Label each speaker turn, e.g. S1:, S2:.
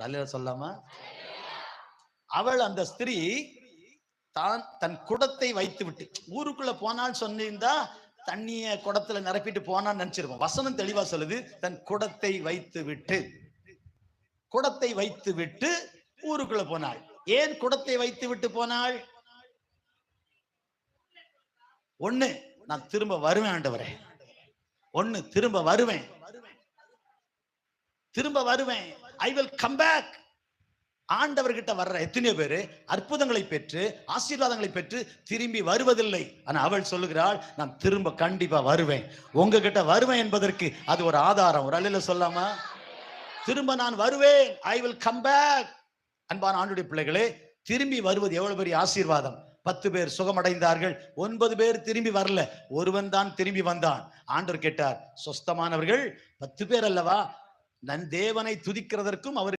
S1: அல்ல சொல்லாமா? அவள் அந்த ஸ்திரீ தான் தன் குடத்தை வைத்து விட்டு ஊருக்குள்ள போனால் சொன்னிருந்தா தண்ணிய குடத்துல நிரப்பிட்டு போனான்னு நினைச்சிருக்கோம். வசனம் தெளிவா சொல்லுது, தன் குடத்தை வைத்து விட்டு ஊருக்குள்ள போனாள். ஏன் குடத்தை வைத்து விட்டு போனாள்? ஒண்ணு, நான் திரும்ப வருவேன் ஆண்டவரே. ஒண்ணு, திரும்ப வருவேன். I will come back. ஆண்டவர்கிட்ட வர்ற எத்தனையோ பேரு அற்புதங்களை பெற்று ஆசீர்வாதங்களை பெற்று திரும்பி வருவதில்லை. ஆனா அவள் சொல்லுகிறாள், நான் திரும்ப கண்டிப்பா வருவேன். உங்ககிட்ட வருவேன் என்பதற்கு அது ஒரு ஆதாரம். ஒரு அல்லேலூயா சொல்லாமா? திரும்ப நான் வருவேன். I will come back. அன்பான ஆண்டவருடைய பிள்ளைகளே, திரும்பி வருவது எவ்வளவு பெரிய ஆசீர்வாதம். 10 பேர் சுகமடைந்தார்கள், 9 பேர் திரும்பி வரல, ஒருவன் தான் திரும்பி வந்தான். ஆண்டவர் கேட்டார், சொஸ்தமானவர்கள் 10 பேர் அல்லவா? நன் தேவனை துதிக்கிறதற்கும் அவர்